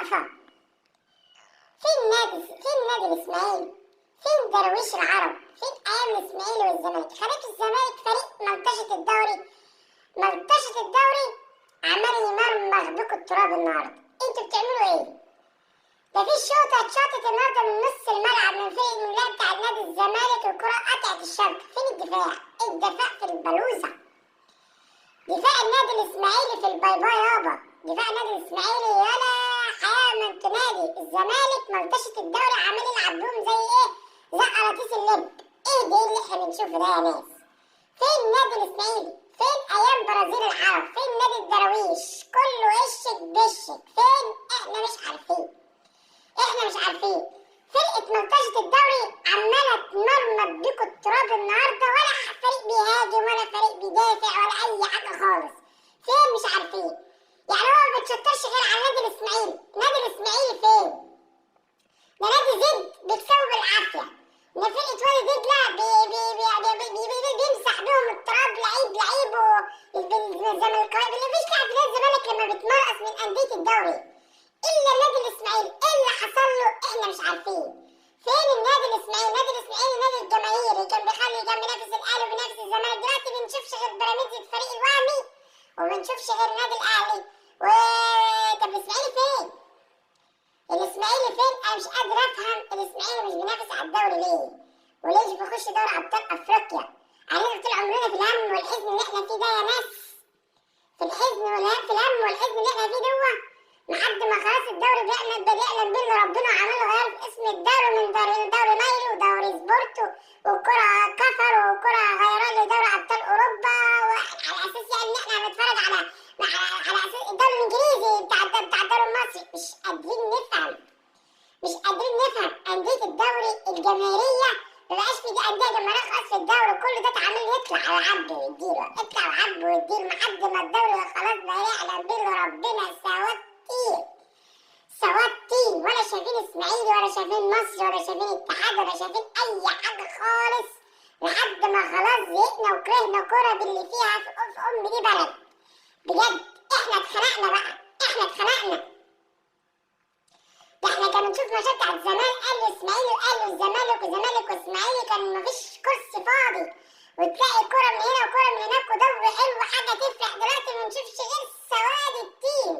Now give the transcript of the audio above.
الرأفة. فين النادي الإسماعيلي؟ فين درويش العرب؟ فين أيام الإسماعيلي والزمالك؟ خليك الزمالك فريق ملطشة الدوري عمال يمرمغ بكم التراب النهارده. انتوا بتعملوا ايه؟ ده في شوطة اتشاطت النهارده من نص الملعب من فريق الملاعب بتاع نادي الزمالك، والكرة قطعت الشبكة. فين الدفاع؟ الدفاع في البلوزة. دفاع النادي الإسماعيلي في الباي يابا. دفاع النادي الإسماعيلي يالا حياة. ما انتوا نادي الزمالك ملطشة الدوري عمال يلعب بهم زي ايه؟ زي قراطيس اللب. ايه ده اللي احنا بنشوفه ده يا ناس؟ فين النادي الإسماعيلي؟ فين أيام برازيل العرب؟ فين نادي الدراويش؟ كله وشك بشك. فين؟ احنا مش عارفين. فرقة ملطشة الدوري عمالة تمرمط بيكوا التراب النهارده، ولا فريق بيهاجم ولا فريق بيدافع ولا أي حاجة خالص. فين؟ مش عارفين. يعني هو ما بتشطرش غير على النادي الإسماعيلي. نادي الإسماعيلي فين؟ ده نادي زد بيكسبوا بالعافية. ده فرقة وادي دجلة بيمسح بيهم التراب لعيب والزملكاويه. مفيش لاعب في نادي الزمالك لما بيتمرقص من أندية الدوري إلا النادي الإسماعيلي. إيه اللي حصل له؟ إحنا مش عارفين. فين النادي الإسماعيلي؟ النادي الإسماعيلي نادي الجماهيري، كان بينافس الأهلي وبينافس الزمالك. دلوقتي بنشوفش غير بيراميدز الفريق الوهمي، وبنشوفش غير النادي الأهلي. طب الإسماعيلي فين؟ الإسماعيلي فين؟ أنا مش قادر أفهم الإسماعيلي مش بينافس على الدوري ليه؟ وليش بيخش دوري أبطال أفريقيا؟ علينا طول عمرنا في الهم والحزن اللي إحنا فيه ده يا ناس. في الحزن والحزن اللي إحنا فيه دوت، لحد ما خلاص الدوري بيعلن بيه ربنا عمله غير في اسم الدوري من دوري نايل ودوري سبورت وكرة كفر وكرة غيران لدوري أبطال أوروبا، على أساس يعني إن إحنا هنتفرج على أساس الدوري الإنجليزي بتاع الدوري المصري. مش قادرين نفهم أندية الدوري الجماهيرية. مبقاش في دي أندية جماهيرية خالص في الدوري، كل ده اتعمل يطلع على عبده ويديله، اطلع وعبده ويديله لحد ما الدوري خلاص بقى يعلم بيه ربنا سواد طين. ولا شايفين اسماعيلي ولا شايفين مصر ولا شايفين اتحاد ولا شايفين أي حاجة خالص، لحد ما خلاص زهقنا وكرهنا كورة باللي فيها في أم دي بلد. بجد احنا اتخنقنا بقى، احنا اتخنقنا. ده احنا كنا نشوف ماتشات بتاعت زمان، قالوا اسماعيلي وقالوا الزمالك واسماعيلي، كان مفيش كرسي فاضي، وتلاقي كرة من هنا وكرة من هناك ودوري حلو حاجة تفرح. دلوقتي ما نشوفش غير سواد التين.